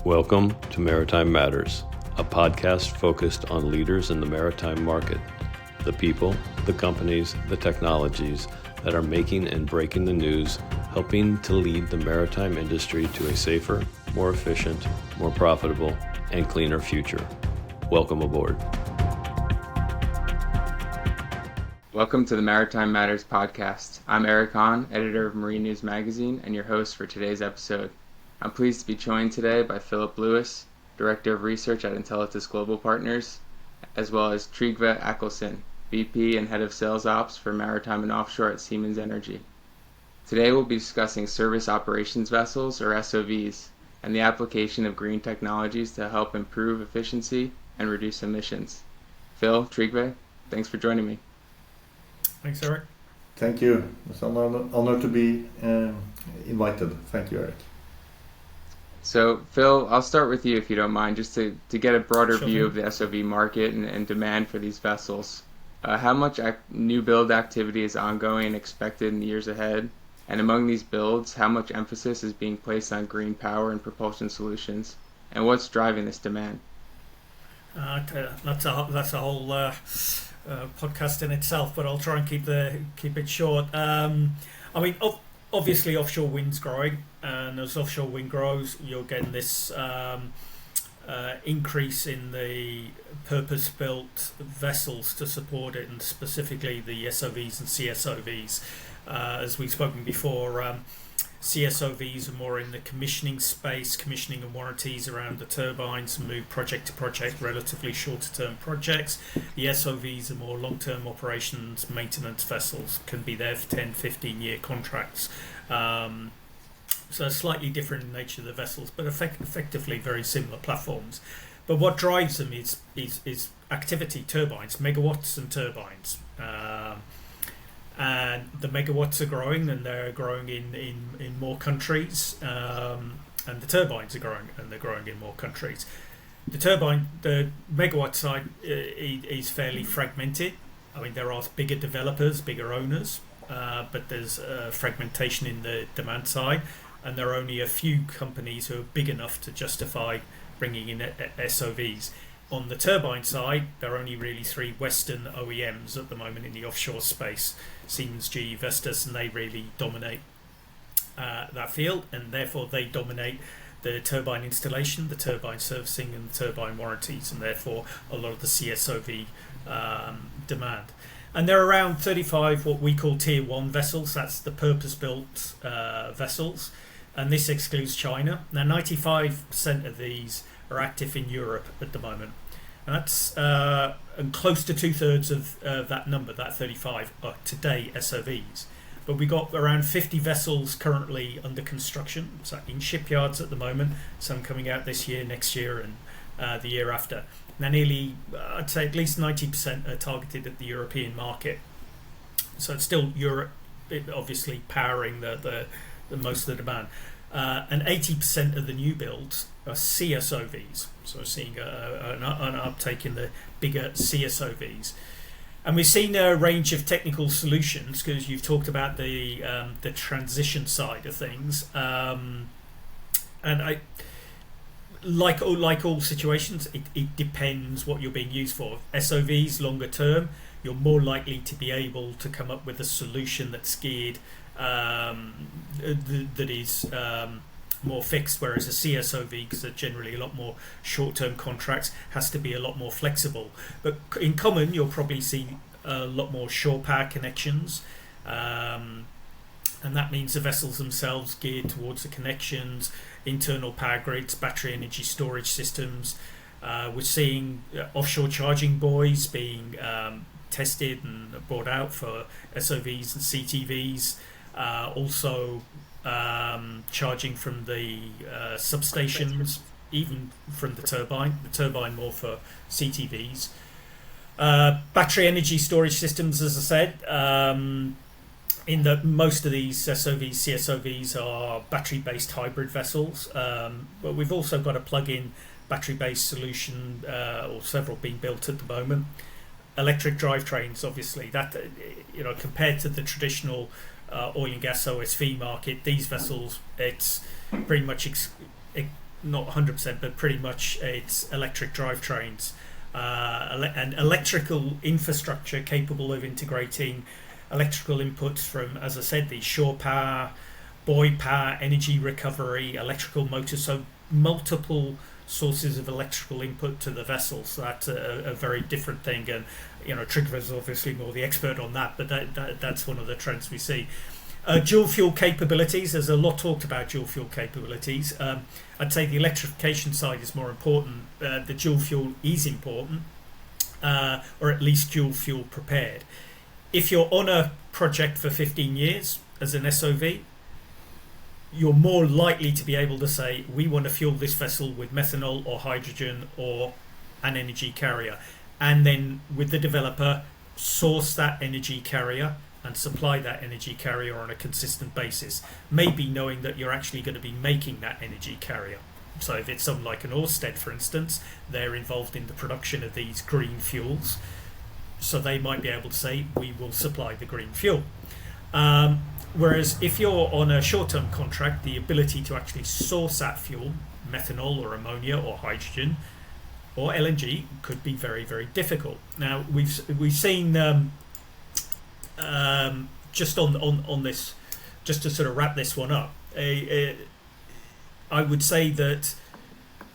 Welcome to Maritime Matters, a podcast focused on leaders in the maritime market, the people, the companies, the technologies that are making and breaking the news, helping to lead the maritime industry to a safer, more efficient, more profitable, and cleaner future. Welcome aboard. Welcome to the Maritime Matters podcast. I'm Eric Hahn, editor of Marine News Magazine, and your host for today's episode. I'm pleased to be joined today by Philip Lewis, Director of Research at Intelatus Global Partners, as well as Trygve Akselsen, VP and Head of Sales Ops for Maritime and Offshore at Siemens Energy. Today we'll be discussing service operations vessels, or SOVs, and the application of green technologies to help improve efficiency and reduce emissions. Phil, Trygve, thanks for joining me. Thanks, Eric. Thank you. It's an honor to be invited. Thank you, Eric. So, Phil, I'll start with you if you don't mind, just to get a broader Sure view thing. of the SOV market and demand for these vessels. How much new build activity is ongoing and expected in the years ahead? And among these builds, how much emphasis is being placed on green power and propulsion solutions? And what's driving this demand? That's a whole podcast in itself, but I'll try and keep it short. Obviously offshore wind's growing, and as offshore wind grows, you're getting this increase in the purpose-built vessels to support it, and specifically the SOVs and CSOVs. As we've spoken before, CSOVs are more in the commissioning space, commissioning and warranties around the turbines, move project to project, relatively shorter term projects. The SOVs are more long-term operations, maintenance vessels, can be there for 10, 15-year contracts. So slightly different in nature of the vessels, but effectively very similar platforms. But what drives them is activity, turbines, megawatts and turbines. And the megawatts are growing, and they're growing in more countries, and the turbines are growing, and they're growing in more countries. The megawatt side is fairly fragmented. I mean, there are bigger developers, bigger owners, but there's fragmentation in the demand side, and there are only a few companies who are big enough to justify bringing in SOVs. On the turbine side, there are only really three Western OEMs at the moment in the offshore space: Siemens, GE, Vestas, and they really dominate that field, and therefore they dominate the turbine installation, the turbine servicing, and the turbine warranties, and therefore a lot of the CSOV demand. And there are around 35 what we call Tier 1 vessels. That's the purpose-built vessels, and this excludes China. Now, 95% of these are active in Europe at the moment, and that's and close to 2/3 of that number, that 35, are today SOVs. But we got around 50 vessels currently under construction, so in shipyards at the moment. Some coming out this year, next year, and the year after. Now, nearly, I'd say at least 90% are targeted at the European market. So it's still Europe, obviously powering the most of the demand. And 80% of the new builds are CSOVs, so we're seeing an uptake in the bigger CSOVs. And we've seen a range of technical solutions, because you've talked about the transition side of things. And I, like all situations, it depends what you're being used for. SOVs, longer term, you're more likely to be able to come up with a solution that's geared that is more fixed, whereas a CSOV, because they're generally a lot more short-term contracts, has to be a lot more flexible. But in common, you'll probably see a lot more shore power connections, and that means the vessels themselves geared towards the connections, internal power grids, battery energy storage systems. We're seeing offshore charging buoys being tested and brought out for SOVs and CTVs. Also charging from the substations, even from the turbine more for CTVs. Battery energy storage systems, as I said, in that most of these SOVs, CSOVs are battery-based hybrid vessels, but we've also got a plug-in battery-based solution, or several being built at the moment. Electric drivetrains, obviously, that compared to the traditional oil and gas OSV market, these vessels, it's pretty much not 100%, but pretty much it's electric drivetrains and electrical infrastructure capable of integrating electrical inputs from, as I said, the shore power, buoy power, energy recovery, electrical motors, so multiple sources of electrical input to the vessel. So that's a very different thing, and Trygve is obviously more the expert on that, but that's one of the trends we see. Dual fuel capabilities, there's a lot talked about dual fuel capabilities. I'd say the electrification side is more important. The dual fuel is important, or at least dual fuel prepared. If you're on a project for 15 years as an SOV, you're more likely to be able to say, we want to fuel this vessel with methanol or hydrogen or an energy carrier. And then with the developer, source that energy carrier and supply that energy carrier on a consistent basis, maybe knowing that you're actually going to be making that energy carrier. So if it's something like an Ørsted, for instance, they're involved in the production of these green fuels, so they might be able to say, we will supply the green fuel. Whereas if you're on a short-term contract, the ability to actually source that fuel, methanol or ammonia or hydrogen or LNG, could be very, very difficult. Now we've seen just on this, just to sort of wrap this one up, I would say that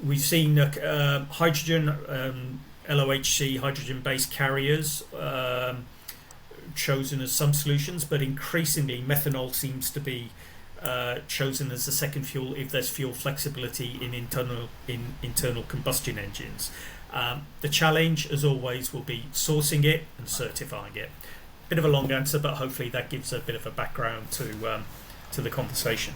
we've seen hydrogen, LOHC, hydrogen-based carriers chosen as some solutions, but increasingly methanol seems to be chosen as the second fuel if there's fuel flexibility in internal combustion engines. The challenge, as always, will be sourcing it and certifying it. Bit of a long answer, but hopefully that gives a bit of a background to the conversation.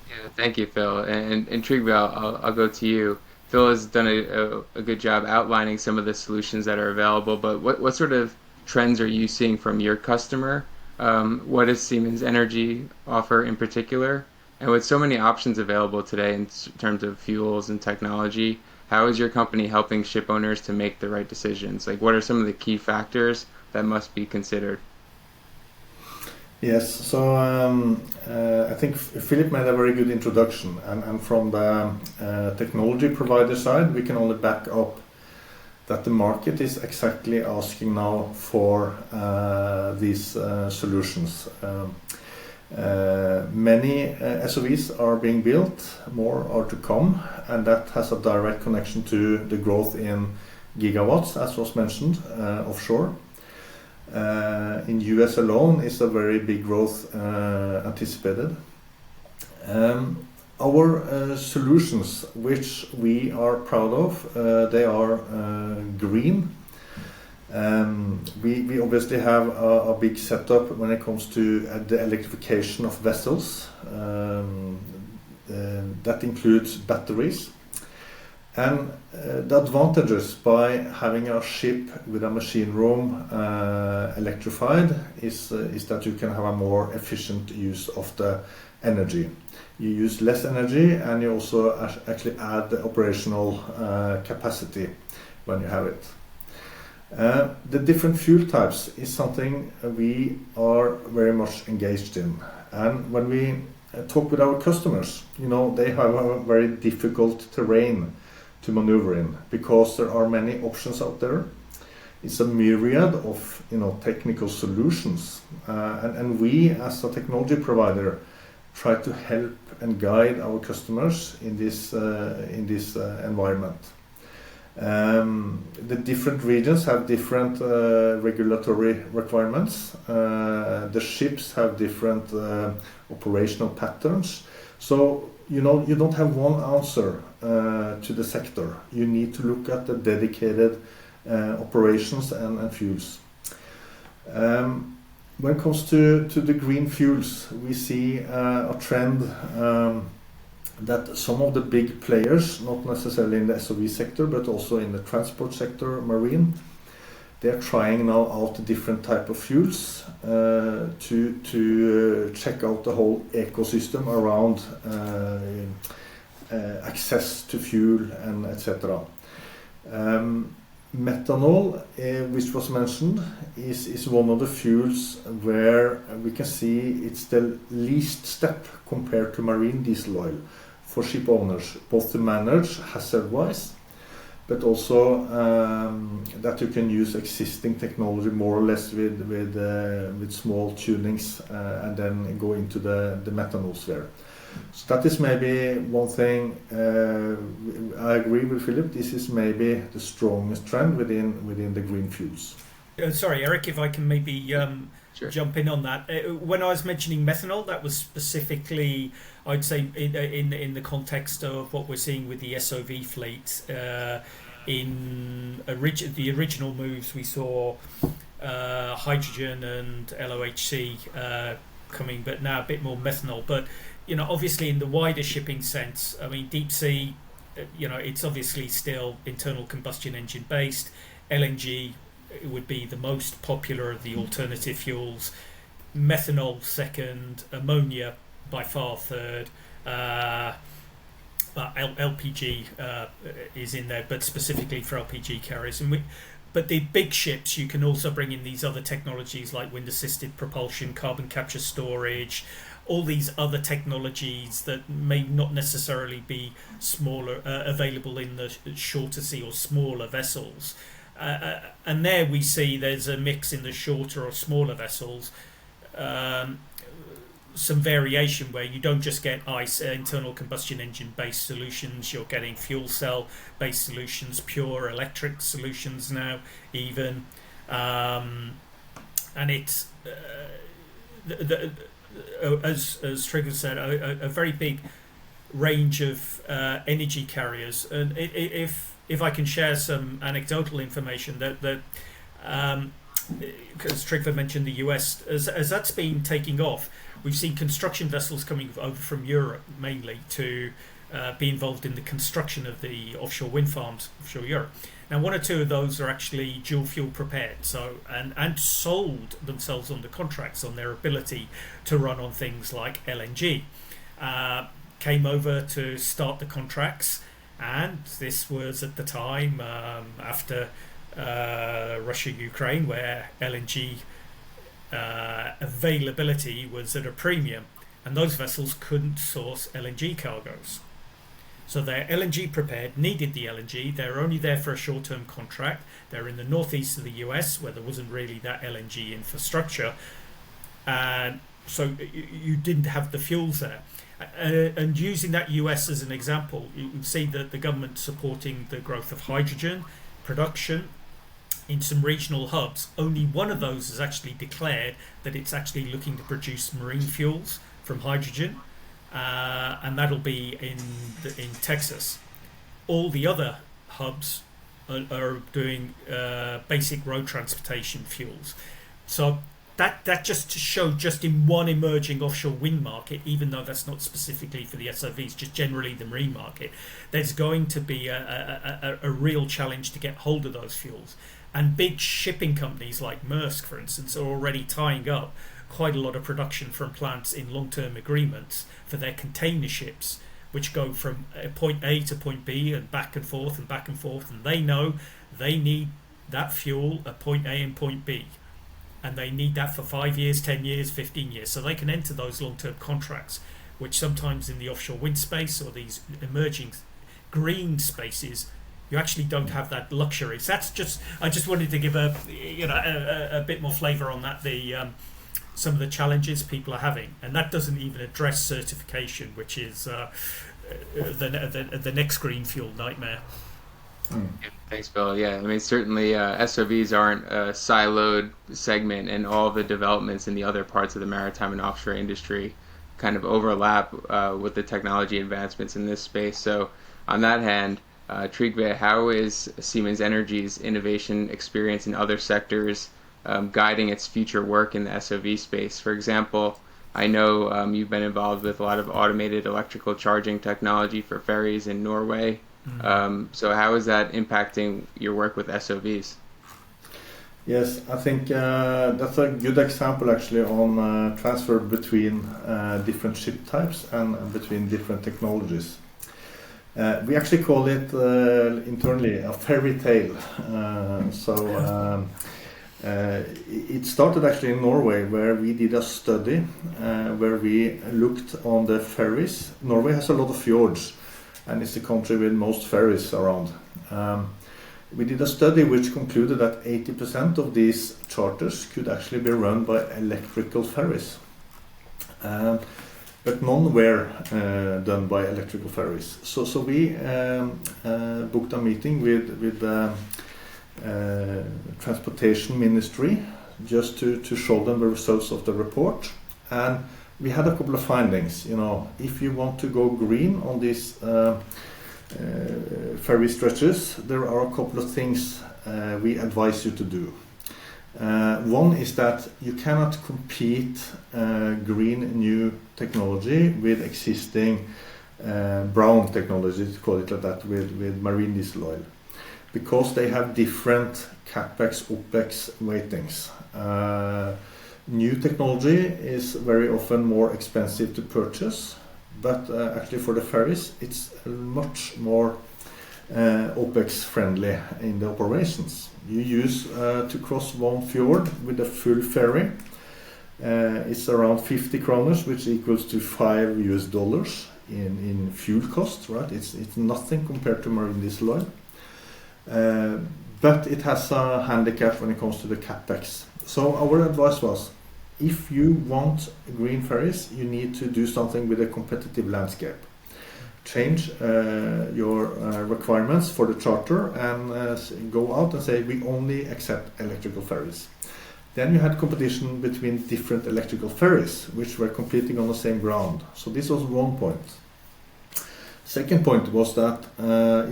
Yeah, thank you, Phil. And Trygve, I'll go to you. Phil has done a good job outlining some of the solutions that are available, but what sort of trends are you seeing from your customer? What does Siemens Energy offer in particular? And with so many options available today in terms of fuels and technology, how is your company helping ship owners to make the right decisions? Like, what are some of the key factors that must be considered? Yes, so I think Philip made a very good introduction, and from the technology provider side, we can only back up that the market is exactly asking now for these solutions. Many SOVs are being built, more are to come, and that has a direct connection to the growth in gigawatts, as was mentioned, offshore. In US alone is a very big growth anticipated. Our solutions, which we are proud of, they are green. We obviously have a big setup when it comes to the electrification of vessels. That includes batteries. And the advantages by having a ship with a machine room electrified is that you can have a more efficient use of the energy. You use less energy, and you also actually add the operational capacity when you have it. The different fuel types is something we are very much engaged in. And when we talk with our customers, they have a very difficult terrain to maneuver in, because there are many options out there. It's a myriad of technical solutions, and we as a technology provider try to help and guide our customers in this environment. The different regions have different regulatory requirements. The ships have different operational patterns. So you don't have one answer to the sector. You need to look at the dedicated operations and fuels. When it comes to the green fuels, we see a trend that some of the big players, not necessarily in the SOV sector, but also in the transport sector, marine, they're trying now out different type of fuels to check out the whole ecosystem around access to fuel and etc. Methanol, which was mentioned, is one of the fuels where we can see it's the least step compared to marine diesel oil for ship owners, both to manage hazard-wise, but also that you can use existing technology more or less with small tunings and then go into the methanol sphere. So that is maybe one thing. I agree with Philip. This is maybe the strongest trend within the green fuels. Sorry, Eric, if I can maybe Sure. jump in on that. When I was mentioning methanol, that was specifically, I'd say, in the context of what we're seeing with the SOV fleet. In the original moves, we saw hydrogen and LOHC coming, but now a bit more methanol. But obviously, in the wider shipping sense, I mean, deep sea, it's obviously still internal combustion engine based. LNG would be the most popular of the alternative fuels. Methanol second, ammonia by far third. LPG is in there, but specifically for LPG carriers. But the big ships, you can also bring in these other technologies like wind-assisted propulsion, carbon capture storage, all these other technologies that may not necessarily be smaller, available in the shorter sea or smaller vessels. And there we see there's a mix in the shorter or smaller vessels, some variation where you don't just get ICE, internal combustion engine based solutions, you're getting fuel cell based solutions, pure electric solutions now even, and it's as Trygve said, a very big range of energy carriers. And if I can share some anecdotal information that because Trygve mentioned the US, as that's been taking off, we've seen construction vessels coming over from Europe mainly to be involved in the construction of the offshore wind farms offshore Europe. Now, one or two of those are actually dual fuel prepared, so and sold themselves on the contracts on their ability to run on things like LNG. Came over to start the contracts, and this was at the time after Russia-Ukraine, where LNG availability was at a premium, and those vessels couldn't source LNG cargoes. So they're LNG prepared, needed the LNG. They're only there for a short-term contract. They're in the northeast of the US, where there wasn't really that LNG infrastructure, and so you didn't have the fuels there. And using that US as an example, you can see that the government supporting the growth of hydrogen production in some regional hubs. Only one of those has actually declared that it's actually looking to produce marine fuels from hydrogen, and that'll be in Texas. All the other hubs are doing basic road transportation fuels. So that just to show, just in one emerging offshore wind market, even though that's not specifically for the SOVs, just generally the marine market, there's going to be a real challenge to get hold of those fuels. And big shipping companies like Maersk, for instance, are already tying up quite a lot of production from plants in long-term agreements for their container ships, which go from point A to point B and back and forth and back and forth, and they know they need that fuel at point A and point B, and they need that for 5 years, 10 years, 15 years, so they can enter those long-term contracts, which sometimes in the offshore wind space or these emerging green spaces, you actually don't have that luxury. So that's just, I just wanted to give a bit more flavour on that, some of the challenges people are having, and that doesn't even address certification, which is the next green fuel nightmare. Thanks, Bill. Yeah, I mean, certainly SOVs aren't a siloed segment, and all the developments in the other parts of the maritime and offshore industry kind of overlap with the technology advancements in this space. So on that hand, Trygve, how is Siemens Energy's innovation experience in other sectors guiding its future work in the SOV space? For example, I know you've been involved with a lot of automated electrical charging technology for ferries in Norway. So how is that impacting your work with SOVs? Yes, I think that's a good example actually on transfer between different ship types and between different technologies. We actually call it internally a fairy tale. It started actually in Norway, where we did a study where we looked on the ferries. Norway has a lot of fjords, and it's the country with most ferries around. We did a study which concluded that 80% of these charters could actually be run by electrical ferries. But none were done by electrical ferries. So we booked a meeting with the Transportation Ministry just to show them the results of the report. And we had a couple of findings. If you want to go green on these ferry stretches, there are a couple of things we advise you to do. One is that you cannot compete green new technology with existing brown technology, to call it like that, with marine diesel oil, because they have different capex, opex weightings. New technology is very often more expensive to purchase, but actually for the ferries it's much more OPEX friendly in the operations. You use to cross one fjord with a full ferry. It's around 50 kroners, which equals to $5 in fuel cost, right? It's nothing compared to marine diesel oil. But it has a handicap when it comes to the capex. So our advice was, if you want green ferries, you need to do something with a competitive landscape. Change your requirements for the charter and go out and say we only accept electrical ferries. Then you had competition between different electrical ferries which were competing on the same ground. So this was one point. Second point was that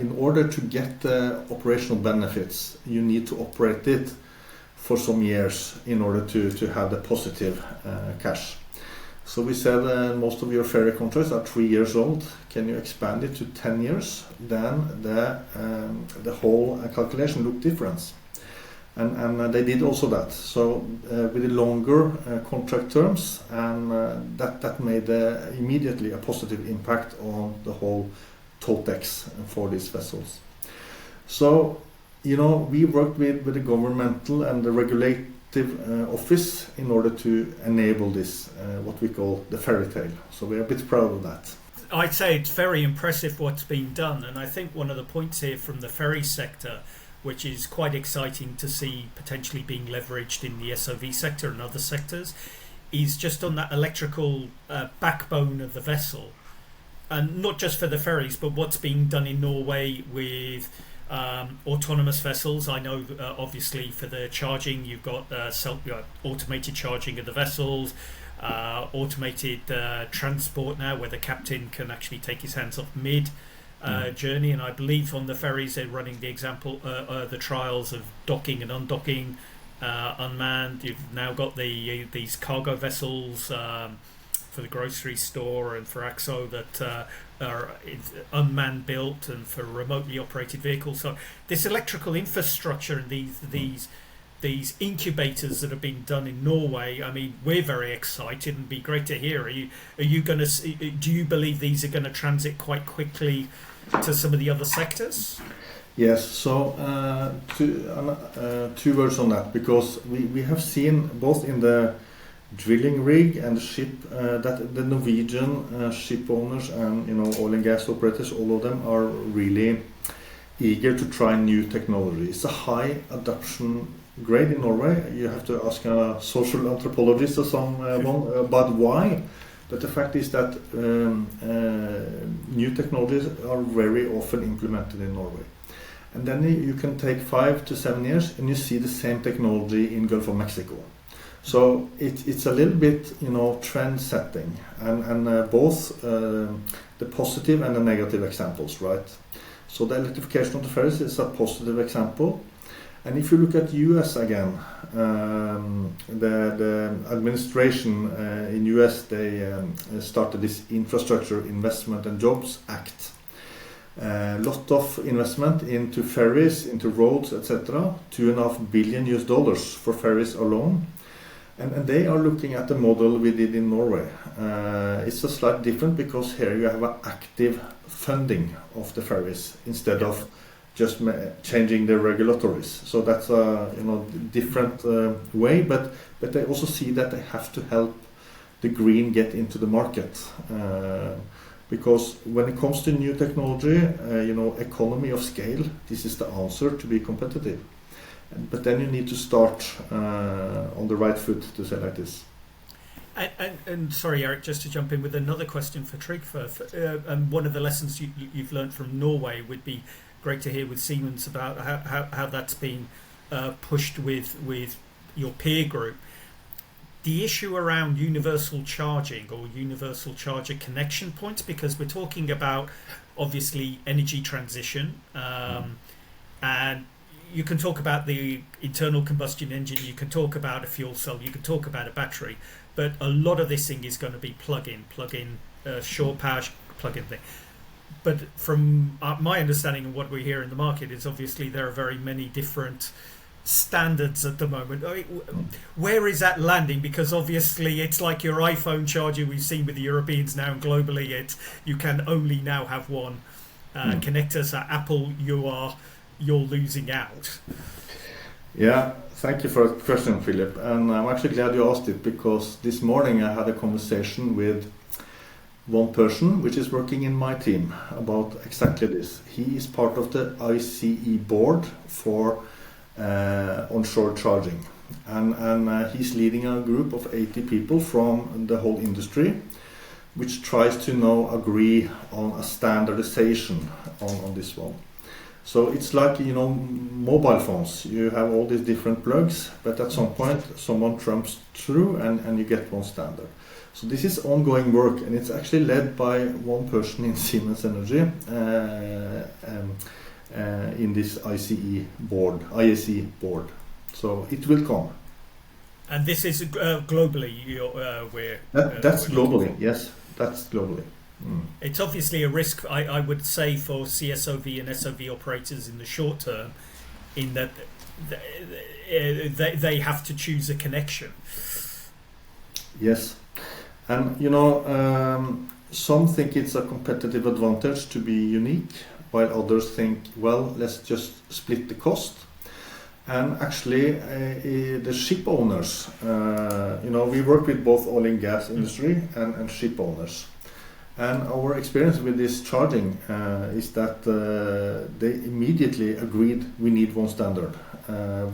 in order to get the operational benefits, you need to operate it for some years in order to have the positive cash. So we said most of your ferry contracts are 3 years old. Can you expand it to 10 years? Then the whole calculation looked different. And they did also that. So with the longer contract terms, and that made immediately a positive impact on the whole TOTEX for these vessels. So, we worked with the governmental and the regulative office in order to enable this, what we call the fairy tale. So we're a bit proud of that. I'd say it's very impressive what's been done, and I think one of the points here from the ferry sector, which is quite exciting to see potentially being leveraged in the SOV sector and other sectors, is just on that electrical backbone of the vessel. And not just for the ferries, but what's being done in Norway with autonomous vessels. I know obviously for the charging you've got automated charging of the vessels, automated transport now where the captain can actually take his hands off mid journey, and I believe on the ferries they're running the the trials of docking and undocking unmanned. You've now got these cargo vessels for the grocery store and for AXO that are unmanned built, and for remotely operated vehicles. So this electrical infrastructure and these incubators that have been done in Norway, I mean, we're very excited, and it'd be great to hear. Are you going to? Do you believe these are going to transit quite quickly to some of the other sectors? Yes. So two words on that, because we have seen both in the drilling rig and the ship that the Norwegian ship owners and oil and gas operators, all of them are really eager to try new technology. It's a high adoption grade in Norway. You have to ask a social anthropologist or someone, but why? But the fact is that new technologies are very often implemented in Norway. And then you can take 5 to 7 years and you see the same technology in Gulf of Mexico. So it's a little bit, trend setting, and both the positive and the negative examples, right? So the electrification of the ferries is a positive example. And if you look at US again, the administration in US, they started this Infrastructure Investment and Jobs Act. Lot of investment into ferries, into roads, etc. $2.5 billion for ferries alone. And they are looking at the model we did in Norway. It's a slightly different because here you have an active funding of the ferries instead of just changing the regulatories. So that's a different way, but they also see that they have to help the green get into the market, because when it comes to new technology, economy of scale, this is the answer to be competitive. But then you need to start on the right foot, to say like this. And sorry, Eric, just to jump in with another question for Trygve. And one of the lessons you've learned from Norway would be great to hear with Siemens about how that's been pushed with your peer group. The issue around universal charging or universal charger connection points, because we're talking about obviously energy transition, and you can talk about the internal combustion engine, you can talk about a fuel cell, you can talk about a battery, but a lot of this thing is going to be plug-in, shore power, plug-in thing. But from my understanding of what we hear in the market is obviously there are very many different standards at the moment. I mean, where is that landing? Because obviously it's like your iPhone charger we've seen with the Europeans now, and globally you can only now have one connector. So Apple, you're losing out. Yeah, thank you for that question, Philip. And I'm actually glad you asked it, because this morning I had a conversation with one person which is working in my team about exactly this. He is part of the ICE board for onshore charging, and he's leading a group of 80 people from the whole industry, which tries to now agree on a standardization on this one. So it's like mobile phones. You have all these different plugs, but at some point someone trumps through and you get one standard. So this is ongoing work, and it's actually led by one person in Siemens Energy in this ICE board. So it will come. And this is globally where... That's globally, yes. That's globally. It's obviously a risk, I would say, for CSOV and SOV operators in the short term, in that they have to choose a connection. Yes. And some think it's a competitive advantage to be unique, while others think, well, let's just split the cost. And actually, the ship owners, we work with both oil and gas industry and ship owners. And our experience with this charging is that they immediately agreed we need one standard,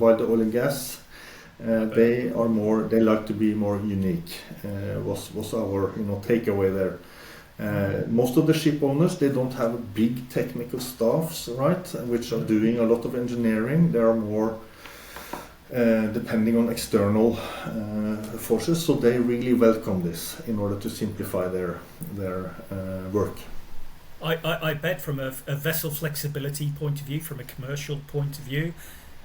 while the oil and gas, they like to be more unique. Was our takeaway there. Most of the ship owners, they don't have big technical staffs, right, which are doing a lot of engineering. They are more depending on external forces, so they really welcome this in order to simplify their work. I bet from a vessel flexibility point of view, from a commercial point of view,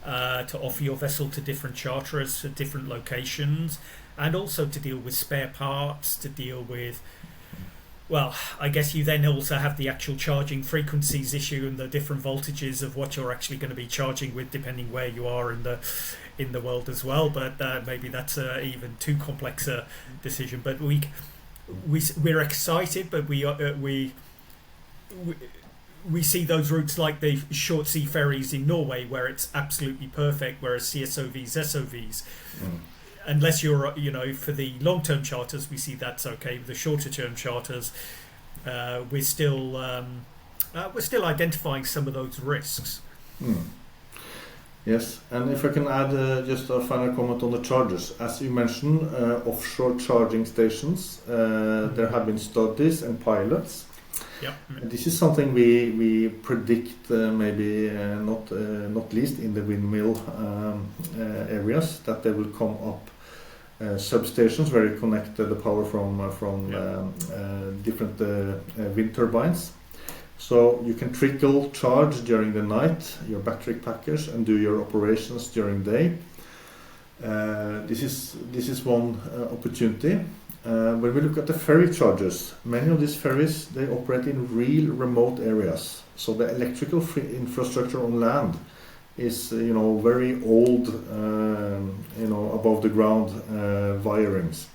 to offer your vessel to different charterers at different locations, and also to deal with spare parts, to deal with, well, I guess you then also have the actual charging frequencies issue and the different voltages of what you're actually going to be charging with, depending where you are in the world as well. But maybe that's even too complex a decision. But we're excited, but we see those routes like the short sea ferries in Norway, where it's absolutely perfect, whereas CSOVs, SOVs, unless you're, for the long-term charters, we see that's okay. The shorter-term charters, we're still identifying some of those risks. Yes, and if I can add just a final comment on the chargers. As you mentioned, offshore charging stations, there have been studies and pilots. Yep. This is something we predict, maybe not least in the windmill areas, that they will come up substations where you connect the power from different wind turbines. So you can trickle charge during the night your battery packers and do your operations during the day. This is one opportunity. When we look at the ferry chargers, many of these ferries, they operate in real remote areas. So the electrical infrastructure on land is very old, above the ground wirings.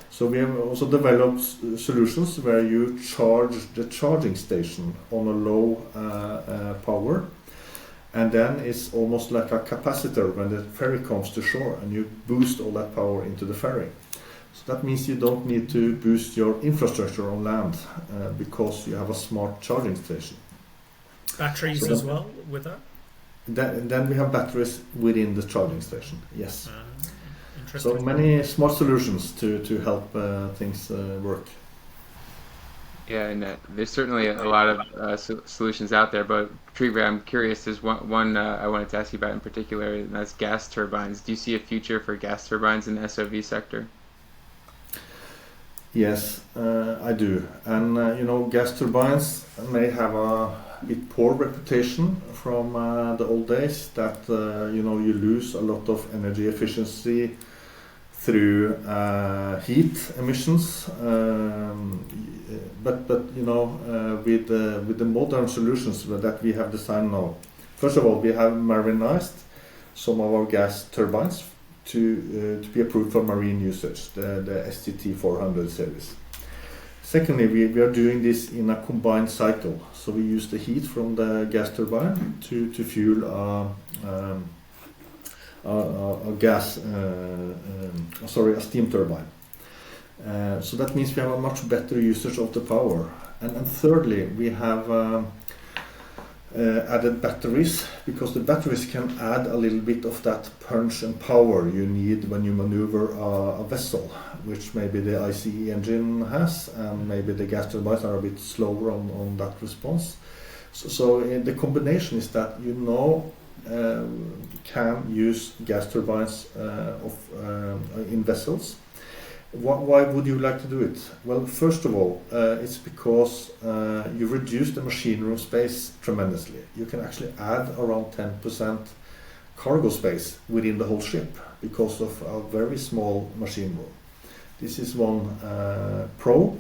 So we have also developed solutions where you charge the charging station on a low power, And then it's almost like a capacitor when the ferry comes to shore, and you boost all that power into the ferry. So that means you don't need to boost your infrastructure on land because you have a smart charging station. Batteries as well with that? Then we have batteries within the charging station, yes. Interesting. So many smart solutions to help things work. Yeah, and there's certainly a lot of solutions out there, but Trygve, I'm curious, there's one I wanted to ask you about in particular, and that's gas turbines. Do you see a future for gas turbines in the SOV sector? Yes, I do. And gas turbines may have a bit poor reputation from the old days, that you lose a lot of energy efficiency through heat emissions. But with the modern solutions that we have designed now, first of all, we have marinized some of our gas turbines to be approved for marine usage, the STT 400 series. Secondly, we are doing this in a combined cycle, so we use the heat from the gas turbine to fuel a steam turbine. So that means we have a much better usage of the power. And thirdly, we have added batteries, because the batteries can add a little bit of that punch and power you need when you maneuver a vessel, which maybe the ICE engine has, and maybe the gas turbines are a bit slower on that response. So the combination is that can use gas turbines in vessels. Why would you like to do it? Well, first of all, it's because you reduce the machine room space tremendously. You can actually add around 10% cargo space within the whole ship because of a very small machine room. This is one pro.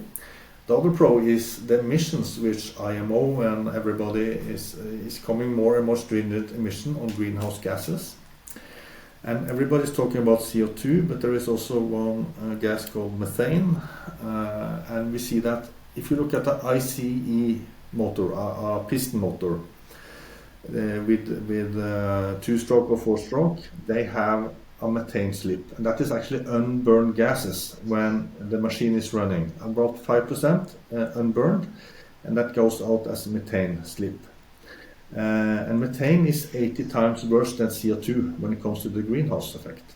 The other pro is the emissions, which IMO and everybody is coming more and more stringent emission on greenhouse gases. And everybody's talking about CO2, but there is also one gas called methane. And we see that if you look at the ICE motor, a piston motor, with 2-stroke or 4-stroke, they have a methane slip. And that is actually unburned gases when the machine is running. About 5% unburned, and that goes out as a methane slip. And methane is 80 times worse than CO2 when it comes to the greenhouse effect.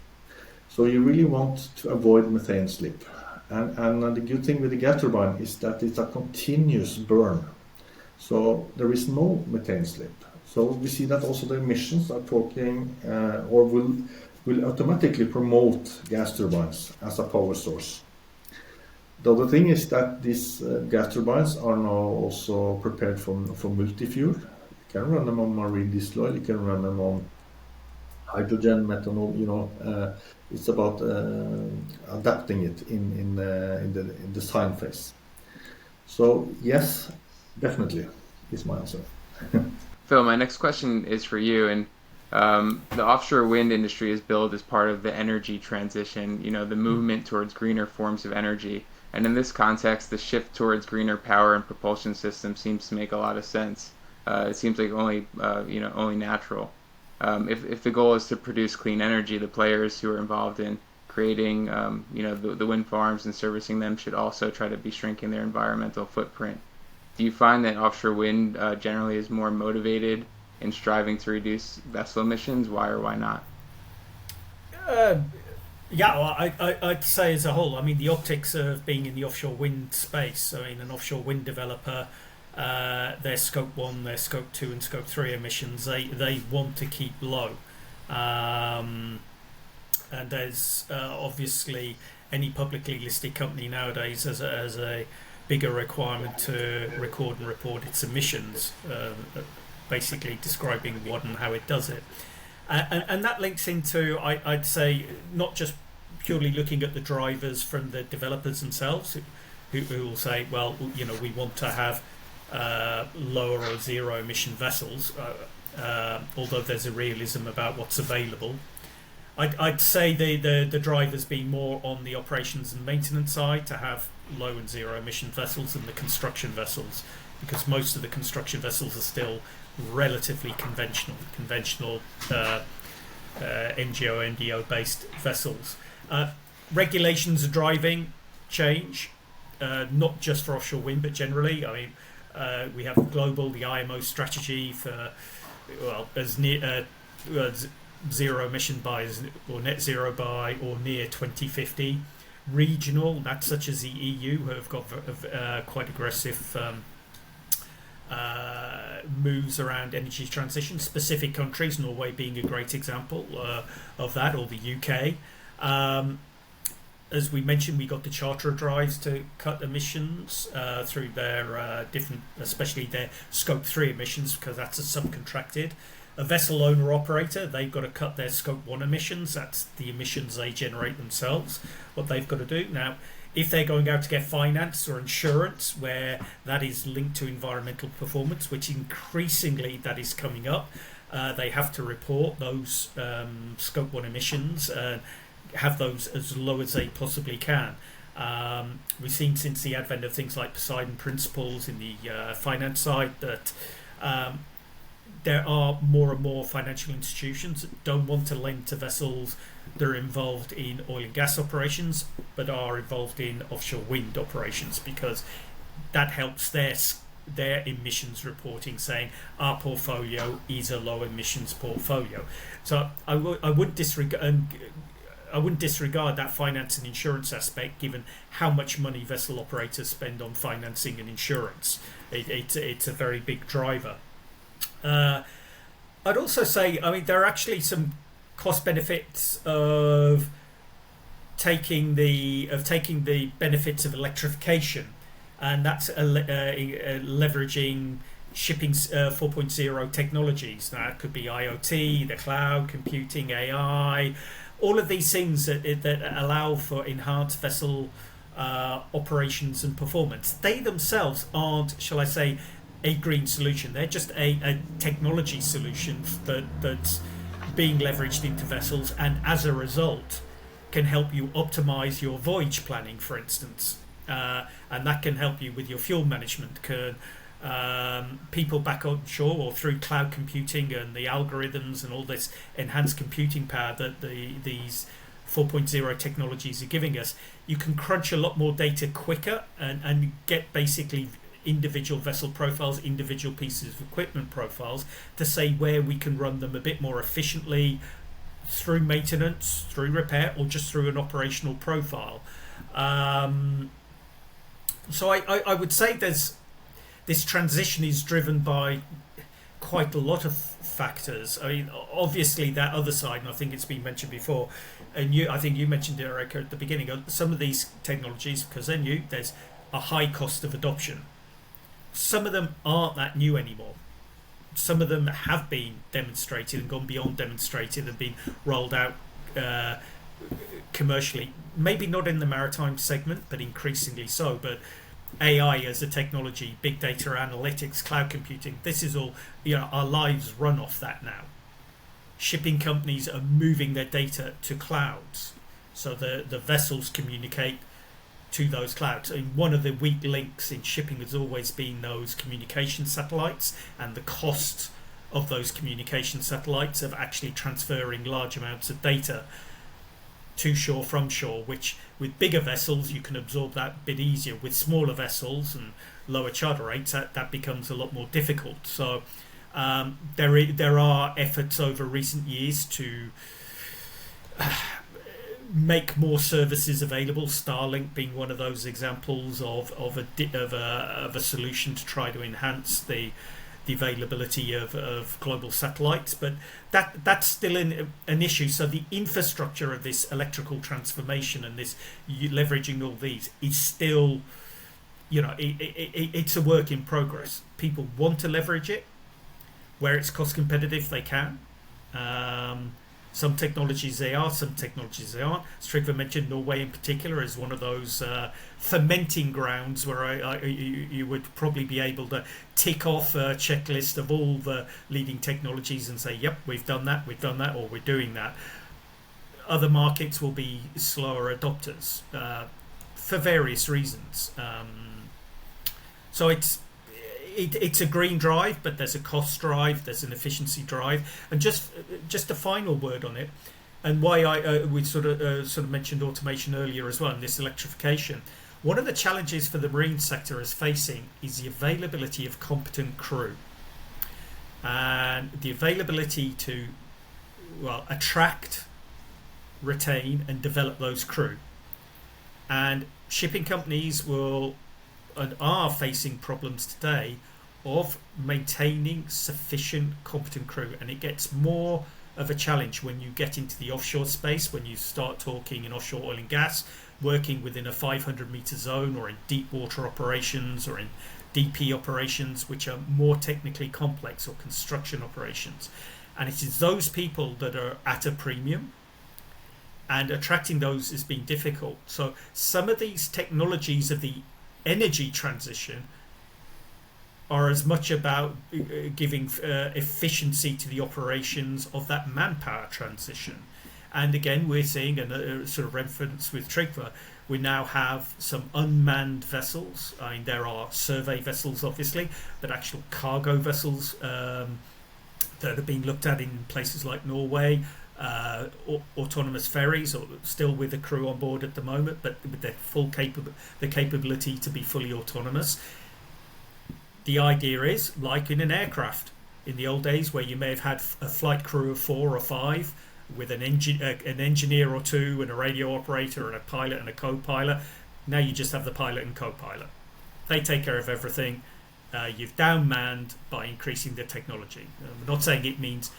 So you really want to avoid methane slip. And the good thing with the gas turbine is that it's a continuous burn. So there is no methane slip. So we see that also the emissions are talking or will automatically promote gas turbines as a power source. The other thing is that these gas turbines are now also prepared for multi-fuel. You can run them on marine diesel oil, you can run them on hydrogen, methanol, it's about adapting it in the design phase. So yes, definitely is my answer. Phil, my next question is for you. And the offshore wind industry is built as part of the energy transition, the movement towards greener forms of energy. And in this context, the shift towards greener power and propulsion systems seems to make a lot of sense. It seems like only natural. If the goal is to produce clean energy, the players who are involved in creating, the wind farms and servicing them should also try to be shrinking their environmental footprint. Do you find that offshore wind generally is more motivated in striving to reduce vessel emissions? Why or why not? I'd say as a whole, the optics of being in the offshore wind space, an offshore wind developer, their scope 1, their scope 2 and scope 3 emissions, they want to keep low. And there's obviously any publicly listed company nowadays has a bigger requirement to record and report its emissions, basically describing what and how it does it. And that links into, I'd say, not just purely looking at the drivers from the developers themselves, who will say, well, we want to have lower or zero emission vessels, although there's a realism about what's available. I'd say the drivers being more on the operations and maintenance side to have low and zero emission vessels, and the construction vessels because most of the construction vessels are still relatively conventional NGO, NDO based vessels. Regulations are driving change, not just for offshore wind, but generally. I mean, we have the IMO strategy for, as near zero emission by or net zero by or near 2050. Regional, that's such as the EU, who have got quite aggressive moves around energy transition. Specific countries, Norway being a great example of that, or the UK. As we mentioned, we got the charter drives to cut emissions through their different, especially their Scope 3 emissions, because that's a subcontracted. A vessel owner operator, they've got to cut their Scope 1 emissions. That's the emissions they generate themselves, what they've got to do. Now, if they're going out to get finance or insurance, where that is linked to environmental performance, which increasingly that is coming up, they have to report those Scope 1 emissions, have those as low as they possibly can. We've seen since the advent of things like Poseidon principles in the finance side that there are more and more financial institutions that don't want to lend to vessels that are involved in oil and gas operations but are involved in offshore wind operations, because that helps their emissions reporting, saying our portfolio is a low emissions portfolio. So I wouldn't disregard that finance and insurance aspect, given how much money vessel operators spend on financing and insurance. It's a very big driver. I'd also say, I mean, there are actually some cost benefits of taking the benefits of electrification, and that's leveraging shipping 4.0 technologies. Now, it could be IoT, the cloud, computing, AI, all of these things that allow for enhanced vessel operations and performance. They themselves aren't, shall I say, a green solution. They're just a technology solution that's being leveraged into vessels, and as a result can help you optimize your voyage planning, for instance, and that can help you with your fuel management. People back on shore, or through cloud computing and the algorithms and all this enhanced computing power that these 4.0 technologies are giving us, you can crunch a lot more data quicker and get basically individual vessel profiles, individual pieces of equipment profiles, to say where we can run them a bit more efficiently through maintenance, through repair, or just through an operational profile. So I would say this transition is driven by quite a lot of factors. I mean, obviously that other side, and I think it's been mentioned before, and I think you mentioned it, Eric, at the beginning, of some of these technologies, because they're new, there's a high cost of adoption. Some of them aren't that new anymore. Some of them have been demonstrated and gone beyond demonstrated and been rolled out commercially. Maybe not in the maritime segment, but increasingly so. But AI as a technology, big data analytics, cloud computing, this is all, our lives run off that now. Shipping companies are moving their data to clouds, so the vessels communicate to those clouds. And one of the weak links in shipping has always been those communication satellites, and the cost of those communication satellites of actually transferring large amounts of data to shore from shore, which with bigger vessels you can absorb that a bit easier. With smaller vessels and lower charter rates, that becomes a lot more difficult. So there are efforts over recent years to make more services available, Starlink being one of those examples of a solution to try to enhance the availability of global satellites, but that's still an issue. So the infrastructure of this electrical transformation and this leveraging all these is still, it's a work in progress. People want to leverage it where it's cost competitive, they can. Some technologies they are, some technologies they aren't. As Trygve mentioned, Norway in particular is one of those fermenting grounds where you would probably be able to tick off a checklist of all the leading technologies and say, yep, we've done that, or we're doing that. Other markets will be slower adopters for various reasons. So it's it's a green drive, but there's a cost drive, there's an efficiency drive, and just a final word on it, and why we sort of mentioned automation earlier as well, and this electrification. One of the challenges for the marine sector is facing is the availability of competent crew, and the availability to attract, retain, and develop those crew. And shipping companies will and are facing problems today of maintaining sufficient competent crew, and it gets more of a challenge when you get into the offshore space, when you start talking in offshore oil and gas, working within a 500-meter zone, or in deep water operations, or in DP operations, which are more technically complex, or construction operations. And it is those people that are at a premium, and attracting those has been difficult. So some of these technologies of the energy transition are as much about giving efficiency to the operations of that manpower transition. And again, we're seeing a sort of reference with Trygve. We now have some unmanned vessels. I mean, there are survey vessels, obviously, but actual cargo vessels that are being looked at in places like Norway. Autonomous ferries, or still with a crew on board at the moment, but with their the capability to be fully autonomous. The idea is, like in an aircraft, in the old days where you may have had a flight crew of 4 or 5 with an engineer or 2 and a radio operator and a pilot and a co-pilot. Now you just have the pilot and co-pilot. They take care of everything. You've down-manned by increasing the technology. I'm not saying it means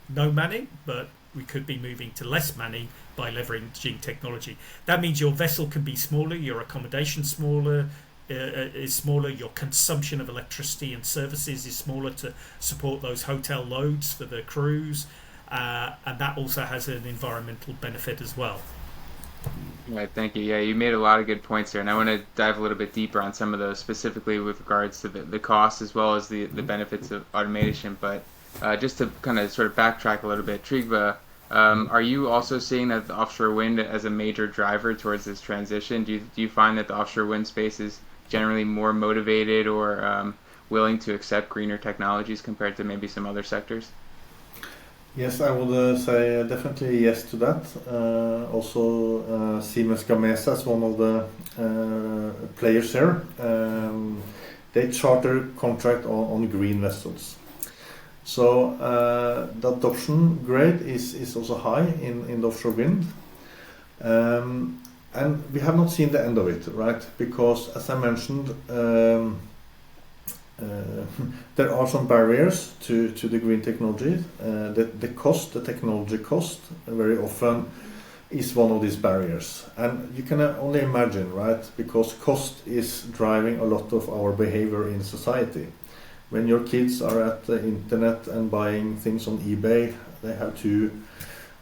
no manning, but we could be moving to less manning by leveraging technology. That means your vessel can be smaller, your accommodation is smaller, your consumption of electricity and services is smaller to support those hotel loads for the crews, and that also has an environmental benefit as well. Right, thank you. Yeah, you made a lot of good points there, and I want to dive a little bit deeper on some of those, specifically with regards to the cost as well as the benefits of automation. But just to kind of sort of backtrack a little bit, Trygve, are you also seeing that the offshore wind as a major driver towards this transition? Do you find that the offshore wind space is generally more motivated or willing to accept greener technologies compared to maybe some other sectors? Yes, I would say definitely yes to that. Also, Siemens Gamesa is one of the players here. They charter contract on green vessels. So the adoption grade is also high in the offshore wind. And we have not seen the end of it, right? Because, as I mentioned, there are some barriers to the green technology. The technology cost, very often is one of these barriers. And you can only imagine, right? Because cost is driving a lot of our behavior in society. When your kids are at the internet and buying things on eBay, they have 2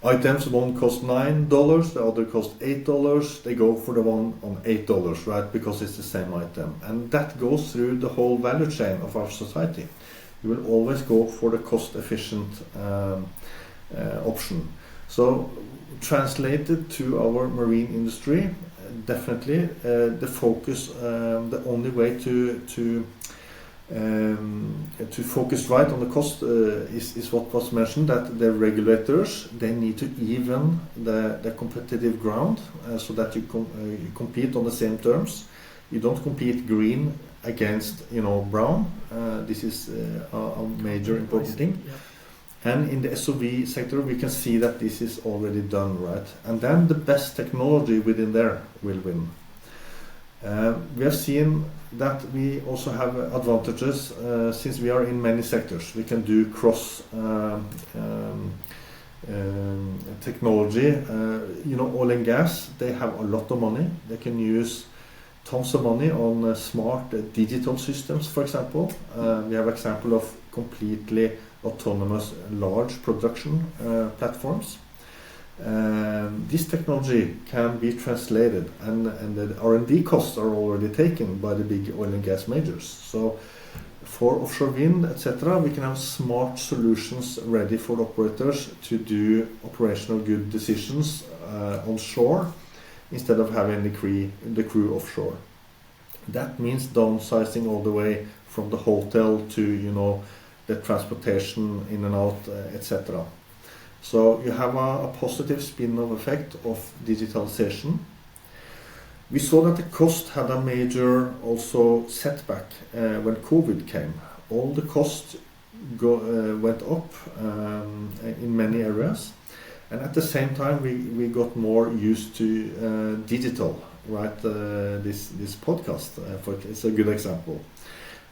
items. One costs $9, the other costs $8. They go for the one on $8, right? Because it's the same item. And that goes through the whole value chain of our society. You will always go for the cost-efficient option. So, translated to our marine industry, definitely the focus, the only way to focus right on the cost is what was mentioned, that the regulators, they need to even the competitive ground so that you compete on the same terms. You don't compete green against brown. This is a major important thing. Yeah. And in the SOV sector, we can see that this is already done, right? And then the best technology within there will win. We have seen that we also have advantages since we are in many sectors. We can do cross technology. Oil and gas, they have a lot of money. They can use tons of money on smart digital systems, for example. We have example of completely autonomous large production platforms. This technology can be translated, and the R&D costs are already taken by the big oil and gas majors. So for offshore wind, etc., we can have smart solutions ready for operators to do operational good decisions on shore instead of having the crew offshore. That means downsizing all the way from the hotel to, the transportation in and out, etc. So you have a positive spin-off effect of digitalization. We saw that the cost had a major also setback when COVID came. All the costs went up in many areas, and at the same time we got more used to digital. Right, this podcast it's a good example,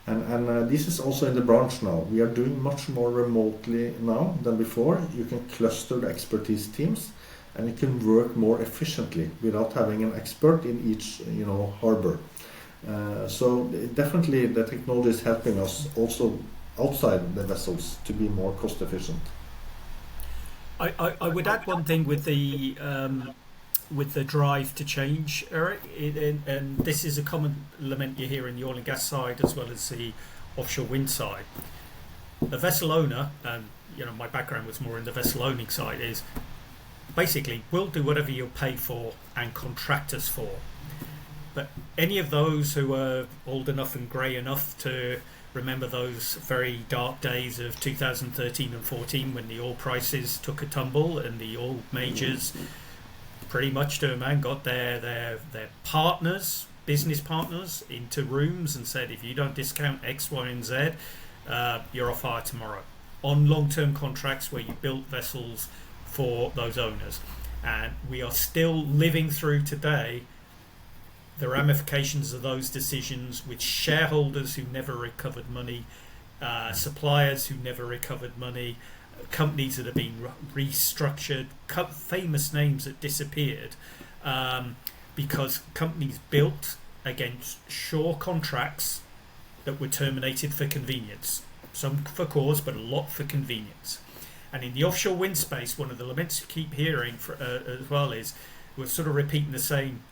and this is also in the branch now. We are doing much more remotely now than before. You can cluster the expertise teams, and you can work more efficiently without having an expert in each harbor. So definitely the technology is helping us also outside the vessels to be more cost efficient. I would add one thing with the drive to change, Eric, and this is a common lament you hear in the oil and gas side as well as the offshore wind side. The vessel owner, and my background was more in the vessel owning side, is basically we'll do whatever you'll pay for and contract us for. But any of those who are old enough and grey enough to remember those very dark days of 2013 and 14 when the oil prices took a tumble and the oil majors pretty much to a man got their partners, business partners, into rooms and said, if you don't discount X, Y and Z, you're off hire tomorrow, on long-term contracts where you built vessels for those owners. And we are still living through today the ramifications of those decisions with shareholders who never recovered money, suppliers who never recovered money, companies that have been restructured, famous names that disappeared because companies built against shore contracts that were terminated for convenience. Some for cause, but a lot for convenience. And in the offshore wind space, one of the laments you keep hearing as well is we're sort of repeating the same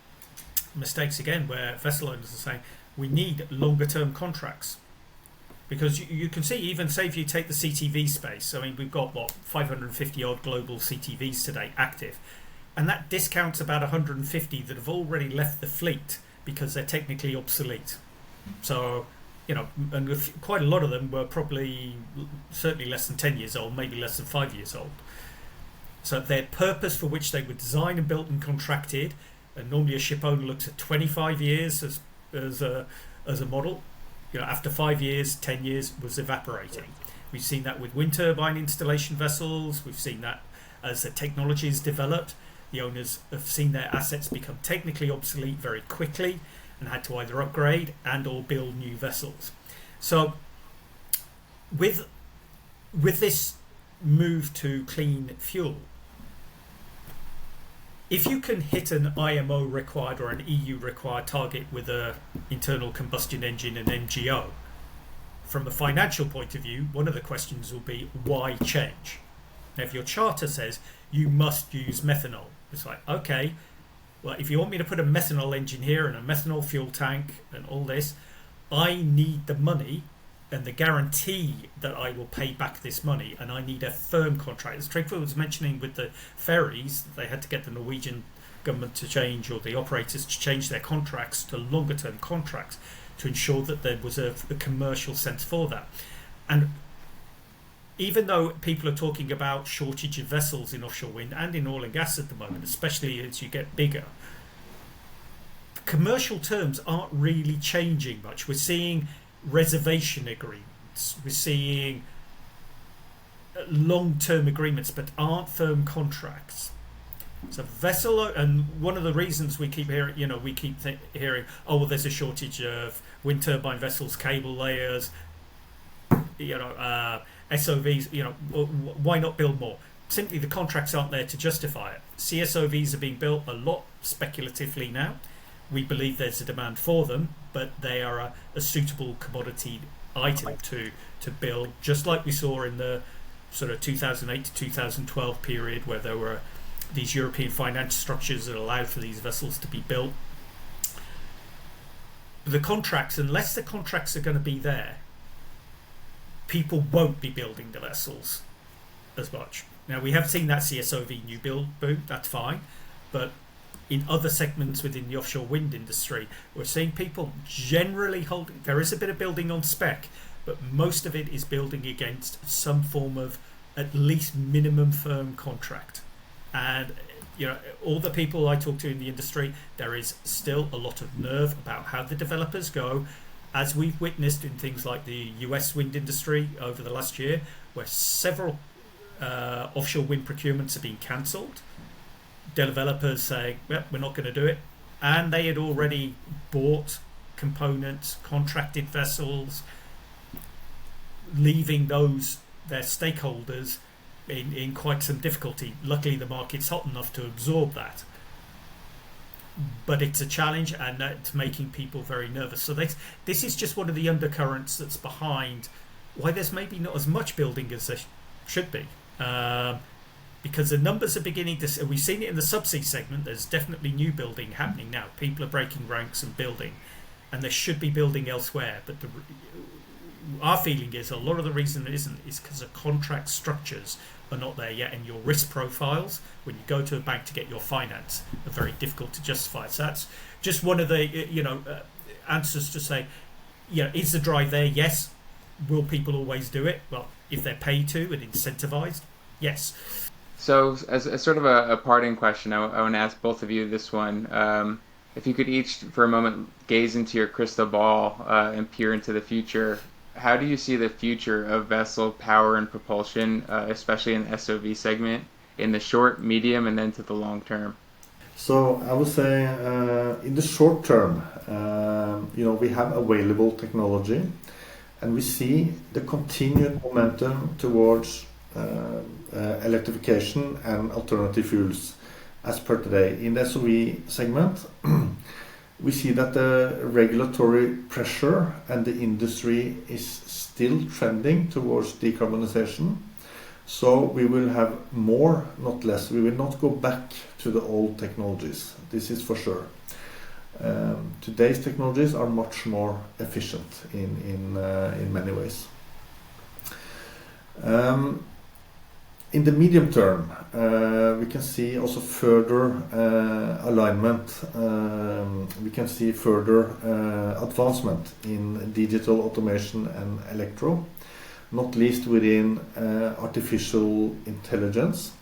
mistakes again, where vessel owners are saying we need longer term contracts. Because you can see, even say if you take the CTV space, I mean, we've got, 550 odd global CTVs today active. And that discounts about 150 that have already left the fleet because they're technically obsolete. So, and quite a lot of them were probably certainly less than 10 years old, maybe less than 5 years old. So their purpose for which they were designed and built and contracted, and normally a ship owner looks at 25 years as a model. After 5 years, 10 years was evaporating. We've seen that with wind turbine installation vessels. We've seen that as the technology has developed. The owners have seen their assets become technically obsolete very quickly and had to either upgrade and or build new vessels. So with this move to clean fuel, if you can hit an IMO required or an EU required target with a internal combustion engine and MGO, from a financial point of view, one of the questions will be, why change? Now, if your charter says you must use methanol, it's like, okay, well, if you want me to put a methanol engine here and a methanol fuel tank and all this, I need the money and the guarantee that I will pay back this money, and I need a firm contract. As Trygve was mentioning with the ferries, they had to get the Norwegian government to change, or the operators to change their contracts to longer term contracts to ensure that there was a commercial sense for that. And even though people are talking about shortage of vessels in offshore wind and in oil and gas at the moment, especially as you get bigger, commercial terms aren't really changing much. We're seeing reservation agreements, we're seeing long-term agreements, but aren't firm contracts. So vessel, and one of the reasons we keep hearing, hearing, oh well, there's a shortage of wind turbine vessels, cable layers, SOVs. Why not build more? Simply the contracts aren't there to justify it. CSOVs are being built a lot speculatively now. We believe there's a demand for them, but they are a suitable commodity item to build, just like we saw in the sort of 2008 to 2012 period, where there were these European finance structures that allowed for these vessels to be built. The contracts, unless the contracts are going to be there, people won't be building the vessels as much. Now, we have seen that CSOV new build boom, that's fine, but in other segments within the offshore wind industry, we're seeing people generally holding. There is a bit of building on spec, but most of it is building against some form of at least minimum firm contract. And all the people I talk to in the industry, there is still a lot of nerve about how the developers go, as we've witnessed in things like the US wind industry over the last year, where several offshore wind procurements have been cancelled. Developers saying, "Yep, we're not going to do it," and they had already bought components, contracted vessels, leaving their stakeholders in quite some difficulty. Luckily, the market's hot enough to absorb that, but it's a challenge, and it's making people very nervous. So this is just one of the undercurrents that's behind why there's maybe not as much building as there should be. Because the numbers are beginning to. We've seen it in the subsea segment. There's definitely new building happening now. People are breaking ranks and building, and there should be building elsewhere. But our feeling is a lot of the reason it isn't is because the contract structures are not there yet, and your risk profiles when you go to a bank to get your finance are very difficult to justify. So that's just one of the answers to say, is the drive there? Yes. Will people always do it? Well, if they're paid to and incentivized, yes. So as sort of a parting question, I want to ask both of you this one. If you could each, for a moment, gaze into your crystal ball and peer into the future, how do you see the future of vessel power and propulsion, especially in the SOV segment, in the short, medium, and then to the long term? So I would say in the short term, we have available technology, and we see the continued momentum towards electrification and alternative fuels as per today. In the SOV segment, we see that the regulatory pressure and the industry is still trending towards decarbonization. So we will have more, not less. We will not go back to the old technologies. This is for sure. Today's technologies are much more efficient in many ways. In the medium term, we can see also further alignment. We can see further advancement in digital automation and electro, not least within artificial intelligence.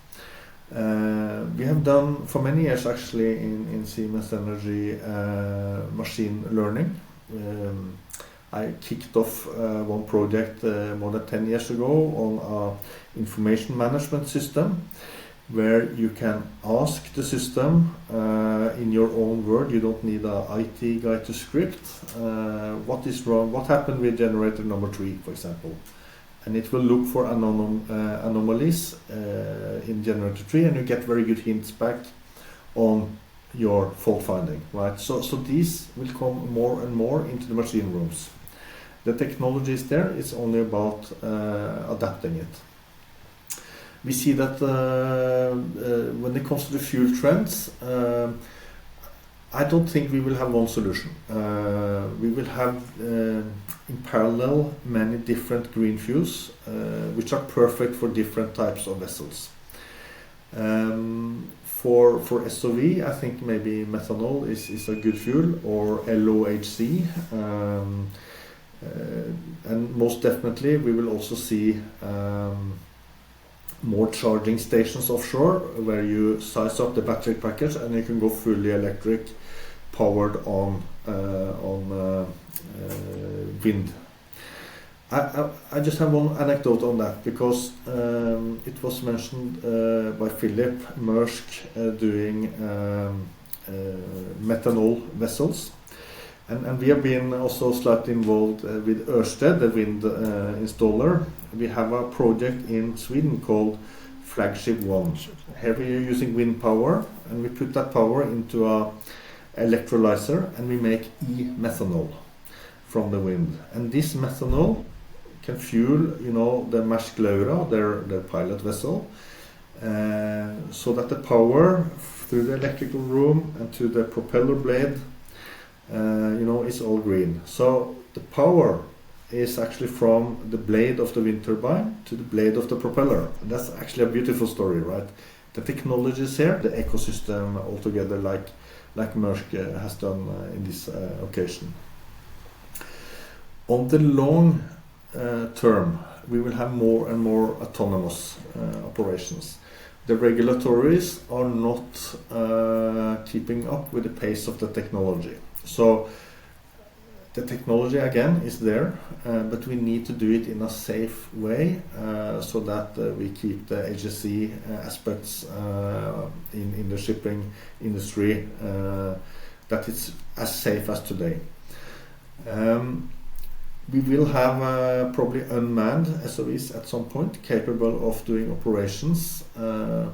We have done for many years actually in Siemens Energy machine learning. I kicked off one project more than 10 years ago on an information management system where you can ask the system in your own word. You don't need an IT guy to script. What is wrong? What happened with generator number 3, for example? And it will look for anomalies in generator 3, and you get very good hints back on your fault finding, right? So these will come more and more into the machine rooms. The technology is there, it's only about adapting it. We see that when it comes to the fuel trends, I don't think we will have one solution. We will have in parallel many different green fuels which are perfect for different types of vessels. For SOV, I think maybe methanol is a good fuel, or LOHC. And most definitely we will also see more charging stations offshore where you size up the battery package and you can go fully electric powered on wind. I just have one anecdote on that because it was mentioned by Philip, Maersk doing methanol vessels. And we have been also slightly involved with Ørsted, the wind installer. We have a project in Sweden called Flagship 1. Here we are using wind power, and we put that power into a electrolyzer, and we make e-methanol from the wind. And this methanol can fuel, the Maersk Laura, their pilot vessel, so that the power through the electrical room and to the propeller blade is all green. So the power is actually from the blade of the wind turbine to the blade of the propeller. And that's actually a beautiful story, right? the technology is here, the ecosystem altogether, like Maersk has done in this occasion. On the long term, we will have more and more autonomous operations. The regulatories are not keeping up with the pace of the technology. So the technology again is there, but we need to do it in a safe way so that we keep the HSE aspects in the shipping industry that it's as safe as today. We will have probably unmanned SOVs at some point, capable of doing operations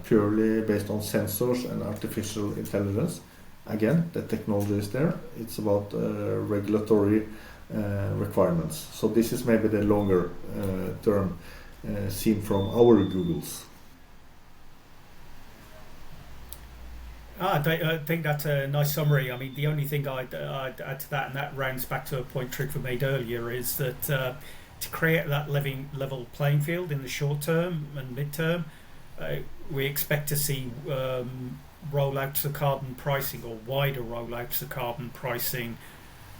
purely based on sensors and artificial intelligence. Again, the technology is there. It's about regulatory requirements. So this is maybe the longer term seen from our Googles. I think that's a nice summary. I mean, the only thing I'd add to that, and that rounds back to a point Trygve made earlier, is that to create that level playing field in the short term and mid-term, we expect to see rollouts of carbon pricing, or wider rollouts of carbon pricing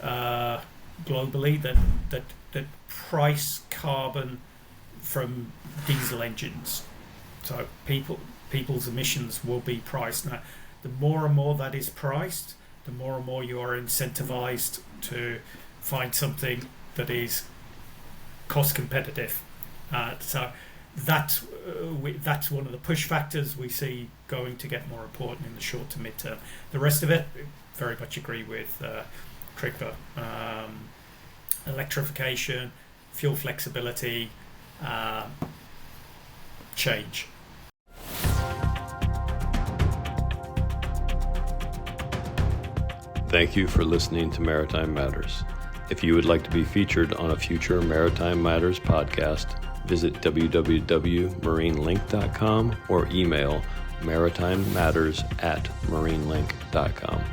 globally that price carbon from diesel engines. So people's emissions will be priced. Now, the more and more that is priced, the more and more you are incentivized to find something that is cost competitive. So that's one of the push factors we see going to get more important in the short to mid-term. The rest of it, very much agree with Trygve. Electrification, fuel flexibility, change. Thank you for listening to Maritime Matters. If you would like to be featured on a future Maritime Matters podcast, visit www.marinelink.com or email maritimematters@marinelink.com.